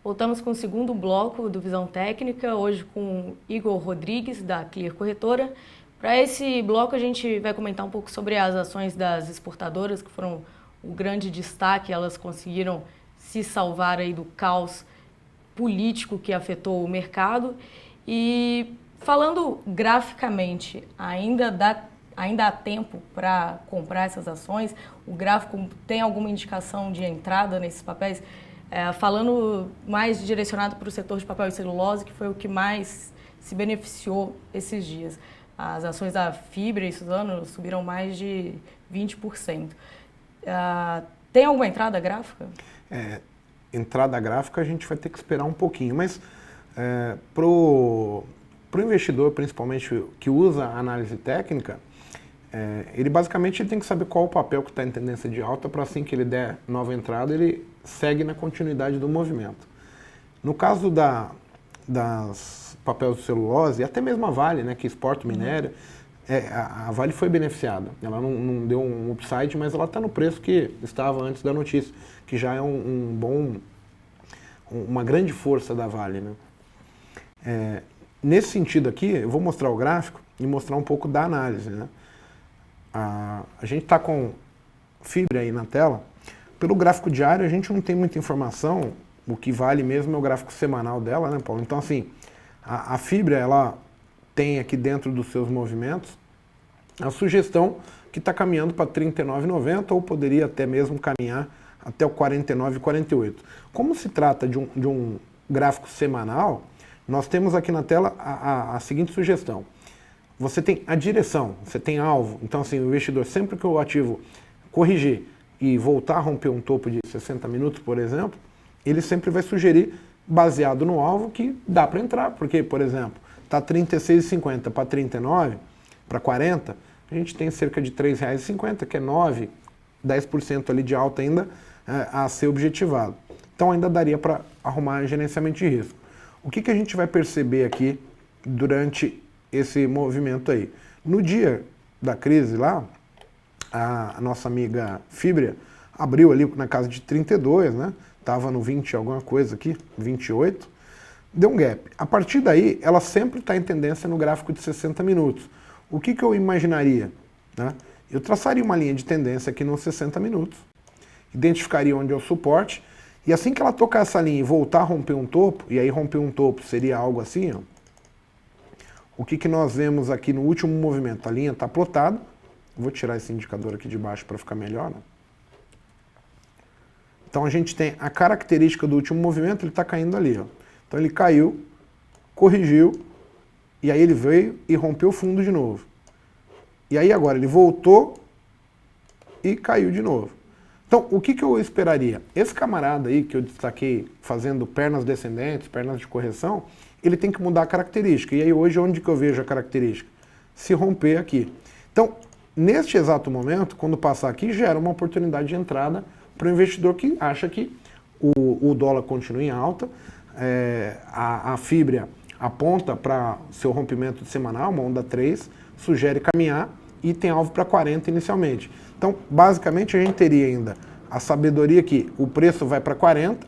Voltamos com o segundo bloco do Visão Técnica, hoje com Igor Rodrigues, da Clear Corretora. Para esse bloco a gente vai comentar um pouco sobre as ações das exportadoras, que foram o grande destaque, elas conseguiram se salvar aí do caos político que afetou o mercado. E falando graficamente, ainda há tempo para comprar essas ações? O gráfico tem alguma indicação de entrada nesses papéis? Falando mais direcionado para o setor de papel e celulose, que foi o que mais se beneficiou esses dias. As ações da Fibria e Suzano subiram mais de 20%. Tem alguma entrada gráfica? Entrada gráfica a gente vai ter que esperar um pouquinho, mas pro investidor, principalmente que usa análise técnica, ele basicamente tem que saber qual o papel que está em tendência de alta para assim que ele der nova entrada, ele segue na continuidade do movimento. No caso das papéis de celulose, e até mesmo a Vale, né, que exporta o minério, a Vale foi beneficiada. Ela não deu um upside, mas ela está no preço que estava antes da notícia, que já é uma grande força da Vale, né? Nesse sentido aqui, eu vou mostrar o gráfico e mostrar um pouco da análise, né? A gente está com Fibria aí na tela. Pelo gráfico diário a gente não tem muita informação, o que vale mesmo é o gráfico semanal dela, né, Paulo? Então assim, a Fibria, ela tem aqui dentro dos seus movimentos a sugestão que está caminhando para R$ 39,90 ou poderia até mesmo caminhar até o R$ 49,48. Como se trata de um gráfico semanal, nós temos aqui na tela a seguinte sugestão. Você tem a direção, você tem alvo. Então assim, o investidor, sempre que o ativo corrigir e voltar a romper um topo de 60 minutos, por exemplo, ele sempre vai sugerir, baseado no alvo, que dá para entrar. Porque, por exemplo, está R$ 36,50 para 39, para 40, a gente tem cerca de R$ 3,50, que é 9, 10% ali de alta ainda a ser objetivado. Então ainda daria para arrumar gerenciamento de risco. O que a gente vai perceber aqui durante esse movimento aí? No dia da crise lá, a nossa amiga Fibria abriu ali na casa de 32, né? Tava no 20 alguma coisa aqui, 28, deu um gap. A partir daí, ela sempre está em tendência no gráfico de 60 minutos. O que eu imaginaria? Né? Eu traçaria uma linha de tendência aqui nos 60 minutos, identificaria onde é o suporte, e assim que ela tocar essa linha e voltar a romper um topo, e aí romper um topo seria algo assim, ó. O que nós vemos aqui no último movimento? A linha está plotada. Vou tirar esse indicador aqui de baixo para ficar melhor, né? Então a gente tem a característica do último movimento, ele está caindo ali, ó. Então ele caiu, corrigiu, e aí ele veio e rompeu o fundo de novo. E aí agora ele voltou e caiu de novo. Então o que eu esperaria? Esse camarada aí que eu destaquei fazendo pernas descendentes, pernas de correção, ele tem que mudar a característica. E aí hoje onde que eu vejo a característica? Se romper aqui. Então, neste exato momento, quando passar aqui, gera uma oportunidade de entrada para o investidor que acha que o dólar continua em alta, a Fibria aponta para seu rompimento de semanal, uma onda 3, sugere caminhar e tem alvo para 40 inicialmente. Então, basicamente, a gente teria ainda a sabedoria que o preço vai para 40,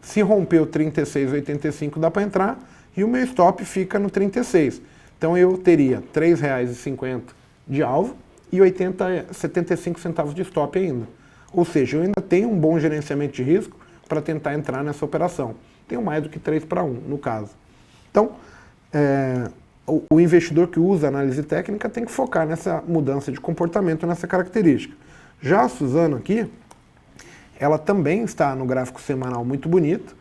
se rompeu 36,85 dá para entrar, e o meu stop fica no 36. Então eu teria R$ 3,50 de alvo e 75 centavos de stop ainda. Ou seja, eu ainda tenho um bom gerenciamento de risco para tentar entrar nessa operação. Tenho mais do que 3 para 1, no caso. Então, o investidor que usa análise técnica tem que focar nessa mudança de comportamento, nessa característica. Já a Suzano aqui, ela também está no gráfico semanal muito bonito.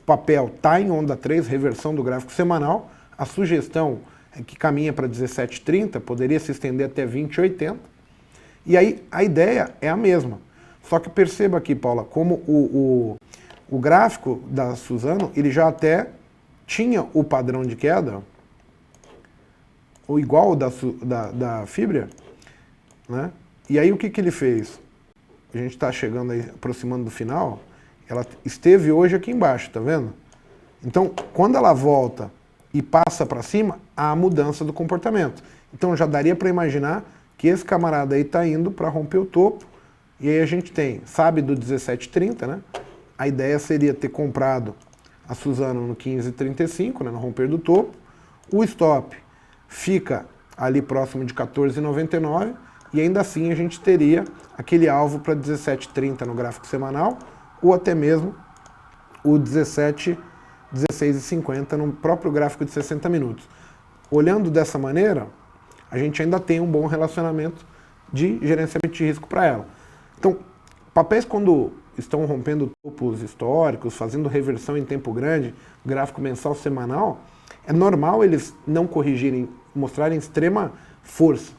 O papel está em onda 3, reversão do gráfico semanal. A sugestão é que caminha para 17,30, poderia se estender até 20,80. E aí a ideia é a mesma. Só que perceba aqui, Paula, como o gráfico da Suzano, ele já até tinha o padrão de queda, o igual da Fibria, né? E aí o que ele fez? A gente está chegando aí, aproximando do final, ela esteve hoje aqui embaixo, tá vendo? Então, quando ela volta e passa para cima, há a mudança do comportamento. Então já daria para imaginar que esse camarada aí está indo para romper o topo, e aí a gente tem, sabe do 17,30, né? A ideia seria ter comprado a Suzano no 15,35, né, no romper do topo. O stop fica ali próximo de 14,99 e ainda assim a gente teria aquele alvo para 17,30 no gráfico semanal ou até mesmo o 16,50 no próprio gráfico de 60 minutos. Olhando dessa maneira, a gente ainda tem um bom relacionamento de gerenciamento de risco para ela. Então, papéis quando estão rompendo topos históricos, fazendo reversão em tempo grande, gráfico mensal, semanal, é normal eles não corrigirem, mostrarem extrema força.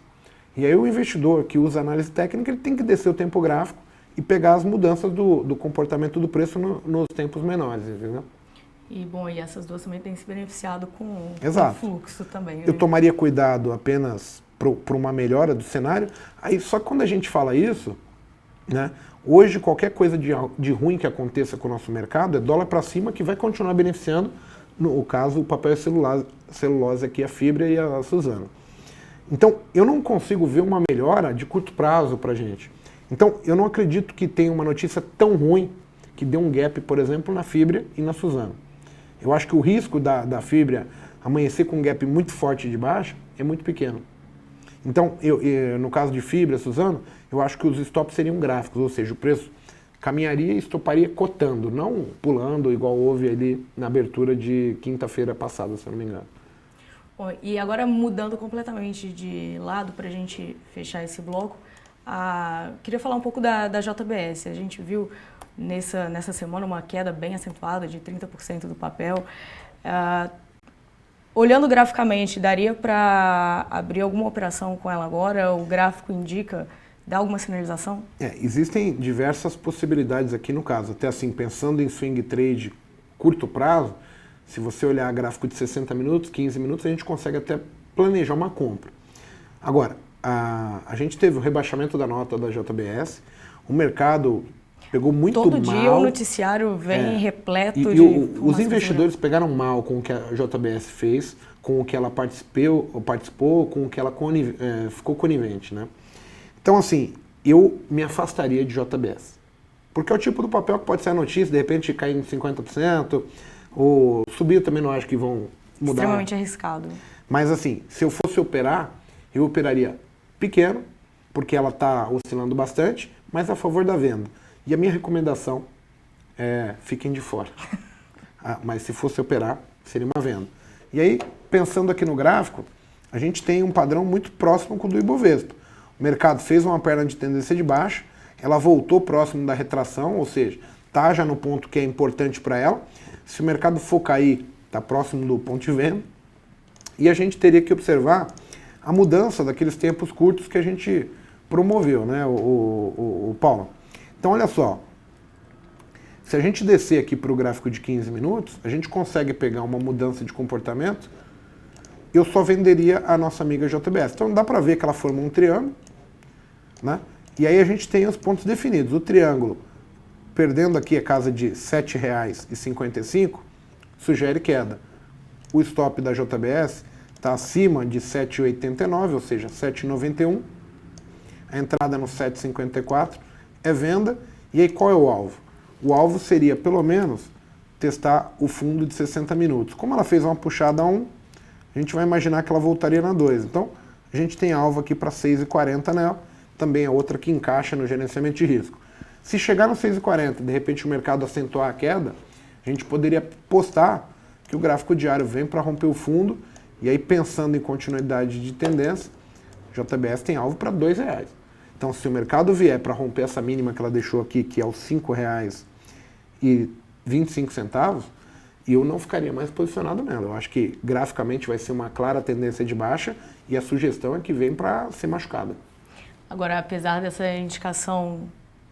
E aí o investidor que usa análise técnica, ele tem que descer o tempo gráfico e pegar as mudanças do comportamento do preço nos tempos menores, entendeu? E, bom, e essas duas também têm se beneficiado com o fluxo também. Né? Eu tomaria cuidado apenas para uma melhora do cenário. Aí, só que quando a gente fala isso, né, hoje qualquer coisa de ruim que aconteça com o nosso mercado é dólar para cima que vai continuar beneficiando, no caso, o papel celulose aqui, a fibra e a Suzano. Então, eu não consigo ver uma melhora de curto prazo para a gente. Então, eu não acredito que tenha uma notícia tão ruim que dê um gap, por exemplo, na fibra e na Suzano. Eu acho que o risco da fibra amanhecer com um gap muito forte de baixa é muito pequeno. Então, no caso de fibra, Suzano, eu acho que os stops seriam gráficos, ou seja, o preço caminharia e estoparia cotando, não pulando igual houve ali na abertura de quinta-feira passada, se eu não me engano. Bom, e agora mudando completamente de lado para a gente fechar esse bloco, queria falar um pouco da JBS. A gente viu nessa semana uma queda bem acentuada de 30% do papel. Olhando graficamente, daria para abrir alguma operação com ela agora? O gráfico dá alguma sinalização? Existem diversas possibilidades aqui no caso. Até assim, pensando em swing trade curto prazo, se você olhar gráfico de 60 minutos, 15 minutos, a gente consegue até planejar uma compra. Agora, a gente teve o rebaixamento da nota da JBS, o mercado pegou muito mal. Todo dia o noticiário vem repleto de os investidores pegaram mal com o que a JBS fez, com o que ela participou, com o que ela ficou conivente, né? Então, assim, eu me afastaria de JBS. Porque é o tipo do papel que pode ser a notícia, de repente cair em 50%, ou subir, eu também não acho que vão mudar. Extremamente arriscado. Mas, assim, se eu fosse operar, eu operaria pequeno, porque ela está oscilando bastante, mas a favor da venda. E a minha recomendação é fiquem de fora. Mas se fosse operar, seria uma venda. E aí, pensando aqui no gráfico, a gente tem um padrão muito próximo com o do Ibovespa. O mercado fez uma perna de tendência de baixa, ela voltou próximo da retração, ou seja, está já no ponto que é importante para ela. Se o mercado for cair, está próximo do ponto de venda. E a gente teria que observar a mudança daqueles tempos curtos que a gente promoveu, né, o Paulo? Então, olha só, se a gente descer aqui para o gráfico de 15 minutos, a gente consegue pegar uma mudança de comportamento. Eu só venderia a nossa amiga JBS. Então, dá para ver que ela formou um triângulo, né? E aí a gente tem os pontos definidos. O triângulo, perdendo aqui a casa de R$ 7,55, sugere queda. O stop da JBS está acima de 7,89, ou seja, 7,91. A entrada no 7,54 é venda. E aí qual é o alvo? O alvo seria, pelo menos, testar o fundo de 60 minutos. Como ela fez uma puxada a 1, a gente vai imaginar que ela voltaria na 2. Então, a gente tem alvo aqui para 6,40 nela. Também é outra que encaixa no gerenciamento de risco. Se chegar no 6,40, de repente o mercado acentuar a queda, a gente poderia postar que o gráfico diário vem para romper o fundo. E aí, pensando em continuidade de tendência, JBS tem alvo para R$ 2,00. Então, se o mercado vier para romper essa mínima que ela deixou aqui, que é os R$ 5,25, eu não ficaria mais posicionado nela. Eu acho que graficamente vai ser uma clara tendência de baixa e a sugestão é que vem para ser machucada. Agora, apesar dessa indicação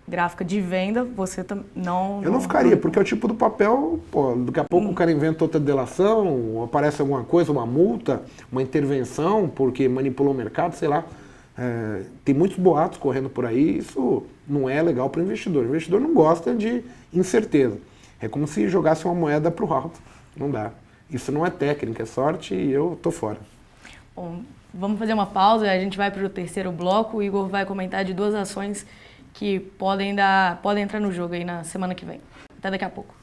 gráfica de venda, você não... Eu não ficaria, porque é o tipo do papel, pô, daqui a pouco o cara inventa outra delação, aparece alguma coisa, uma multa, uma intervenção, porque manipulou o mercado, sei lá. Tem muitos boatos correndo por aí, isso não é legal para o investidor. O investidor não gosta de incerteza. É como se jogasse uma moeda para o alto. Não dá. Isso não é técnica, é sorte e eu tô fora. Bom, vamos fazer uma pausa, a gente vai para o terceiro bloco. O Igor vai comentar de duas ações que podem entrar no jogo aí na semana que vem. Até daqui a pouco.